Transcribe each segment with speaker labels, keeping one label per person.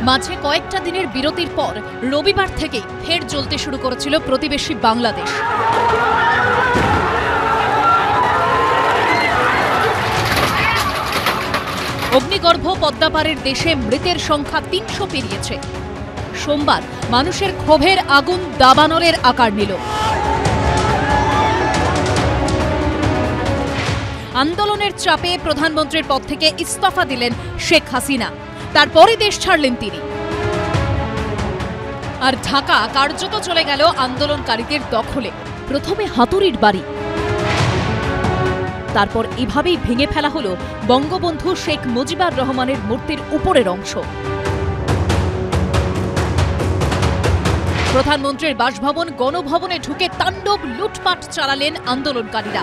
Speaker 1: মাঝে কয়েকটা দিনের বিরতির পর রবিবার থেকেই ফের জ্বলতে শুরু করেছিল প্রতিবেশী বাংলাদেশ। অগ্নিগর্ভ পদ্মাপাড়ের দেশে মৃতের সংখ্যা ৩০০ পেরিয়েছে। সোমবার মানুষের ক্ষোভের আগুন দাবানলের আকার নিল। আন্দোলনের চাপে প্রধানমন্ত্রীর পদ থেকে ইস্তফা দিলেন শেখ হাসিনা। তারপরই দেশ ছাড়লেন তিনি। আর ঢাকা কার্যত চলে গেল আন্দোলনকারীদের দখলে। প্রথমে হাতুড়ির বাড়ি, তারপর এভাবেই ভেঙে ফেলা হলো বঙ্গবন্ধু শেখ মুজিবুর রহমানের মূর্তির উপরের অংশ। প্রধানমন্ত্রীর বাসভবন গণভবনে ঢুকে তাণ্ডব লুটপাট চালালেন আন্দোলনকারীরা।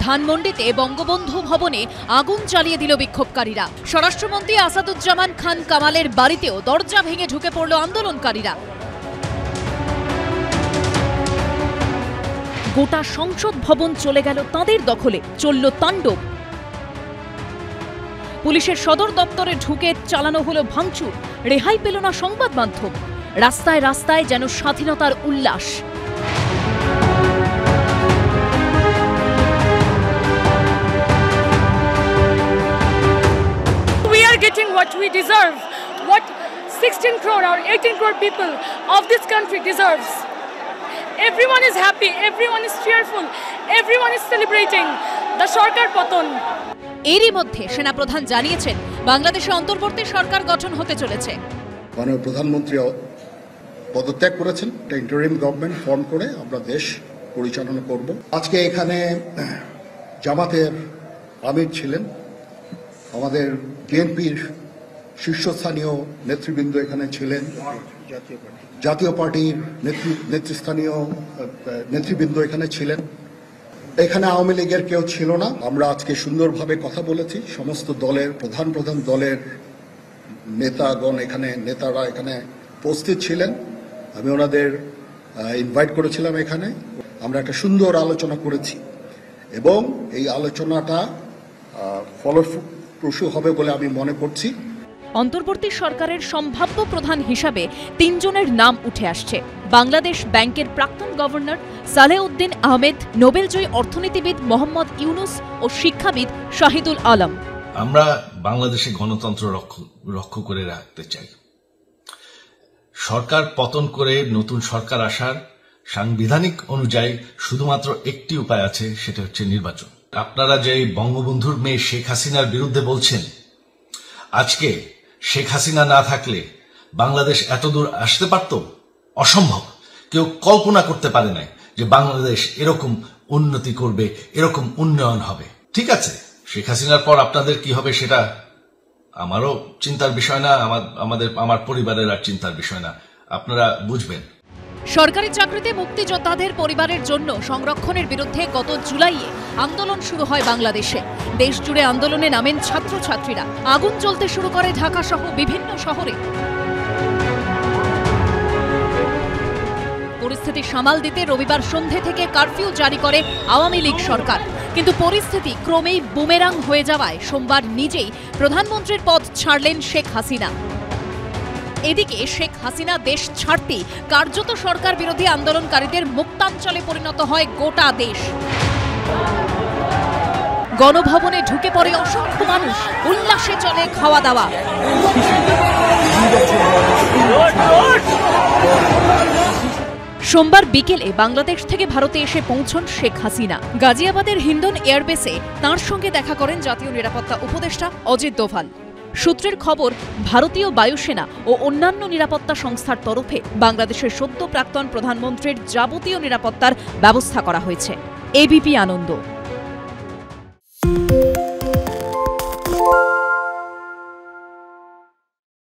Speaker 1: ধানমন্ডিতে বঙ্গবন্ধু ভবনে আগুন জ্বালিয়ে দিল বিক্ষোভকারীরা। স্বরাষ্ট্রমন্ত্রী আসাদুজ্জামান খান কামালের বাড়িতেও দরজা ভেঙে ঢুকে পড়ল আন্দোলনকারীরা। গোটা সংসদ ভবন চলে গেল তাদের দখলে, চলল তাণ্ডব। পুলিশের সদর দপ্তরে ঢুকে চালানো হলো ভাঙচুর। রেহাই পেল না সংবাদ মাধ্যম। রাস্তায় রাস্তায় যেন স্বাধীনতার উল্লাস।
Speaker 2: Getting what we deserve, what 16 crore or 18 crore people of this country deserves. Everyone is happy, everyone is cheerful, everyone is celebrating the Sarkar Paton.
Speaker 1: এরই মধ্যে সেনাপ্রধান জানিয়েছেন বাংলাদেশে অন্তর্বর্তী সরকার গঠন হতে চলেছে।
Speaker 3: মাননীয় প্রধানমন্ত্রী পদত্যাগ করেছেন, একটা ইন্টারিম গভর্নমেন্ট ফর্ম করে আমরা দেশ পরিচালনা করব। আজকে এখানে জামাতের আমির ছিলেন, আমাদের বিএনপির শীর্ষস্থানীয় নেতৃবৃন্দ এখানে ছিলেন, জাতীয় পার্টির নেতৃস্থানীয় নেতৃবৃন্দ এখানে ছিলেন। এখানে আওয়ামী লীগের কেউ ছিল না। আমরা আজকে সুন্দরভাবে কথা বলেছি। সমস্ত দলের প্রধান দলের নেতারা এখানে উপস্থিত ছিলেন। আমি ওনাদের ইনভাইট করেছিলাম এখানে। আমরা একটা সুন্দর আলোচনা করেছি এবং এই আলোচনাটা ফলপ্রসূ হবে বলে আমি মনে করছি।
Speaker 1: অন্তর্বর্তী সরকারের সম্ভাব্য প্রধান হিসাবে ৩ জনের নাম উঠে আসছে। বাংলাদেশ ব্যাংকের প্রাক্তন গভর্নর সালেউদ্দিন আহমেদ, নোবেলজয়ী অর্থনীতিবিদ মোহাম্মদ ইউনুস ও শিক্ষাবিদ শাহিদুল আলম।
Speaker 4: আমরা বাংলাদেশে গণতন্ত্র রক্ষা করে রাখতে চাই। সরকার পতন করে নতুন সরকার আসার সাংবিধানিক অনুযায়ী শুধুমাত্র একটি উপায় আছে, সেটা হচ্ছে নির্বাচন। আপনারা যে বঙ্গবন্ধুর মেয়ে শেখ হাসিনার বিরুদ্ধে বলছেন, আজকে শেখ হাসিনা না থাকলে বাংলাদেশ এতদূর আসতে পারত? অসম্ভব। কেউ কল্পনা করতে পারে নাই যে বাংলাদেশ এরকম উন্নতি করবে, এরকম উন্নয়ন হবে। ঠিক আছে, শেখ হাসিনার পর আপনাদের কি হবে সেটা আমারও চিন্তার বিষয় না, আমার পরিবারের আর চিন্তার বিষয় না, আপনারা বুঝবেন।
Speaker 1: সরকারি চাকরিতে মুক্তিযোদ্ধাদের পরিবারের জন্য সংরক্ষণের বিরুদ্ধে গত জুলাইয়ে আন্দোলন শুরু হয় বাংলাদেশে। দেশ জুড়ে আন্দোলনে নামেন ছাত্রছাত্রীরা। আগুন জ্বলতে শুরু করে ঢাকা সহ বিভিন্ন শহরে। পরিস্থিতি সামাল দিতে রবিবার সন্ধে থেকে কারফিউ জারি করে আওয়ামী লীগ সরকার। কিন্তু পরিস্থিতি ক্রমেই বুমেরাং হয়ে যাওয়ায় সোমবার নিজেই প্রধানমন্ত্রীর পদ ছাড়লেন শেখ হাসিনা। এদিকে শেখ হাসিনা দেশ ছাড়তেই কার্যত সরকার বিরোধী আন্দোলনকারীদের মুক্তাঞ্চলে পরিণত হয় গোটা দেশ। গণভবনে ঢুকে পড়ে অসংখ্য মানুষ। উল্লাসে চলে খাওয়া দাওয়া। সোমবার বিকেলে বাংলাদেশ থেকে ভারতে এসে পৌঁছন শেখ হাসিনা। গাজিয়াবাদের হিন্ডন এয়ারবেসে তাঁর সঙ্গে দেখা করেন জাতীয় নিরাপত্তা উপদেষ্টা অজিত দোভাল। সূত্রের খবর, ভারতীয় বায়ুসেনা ও অন্যান্য নিরাপত্তা সংস্থার তরফে বাংলাদেশের সদ্য প্রাক্তন প্রধানমন্ত্রীর যাবতীয় নিরাপত্তার ব্যবস্থা করা হয়েছে। এবিপি আনন্দ।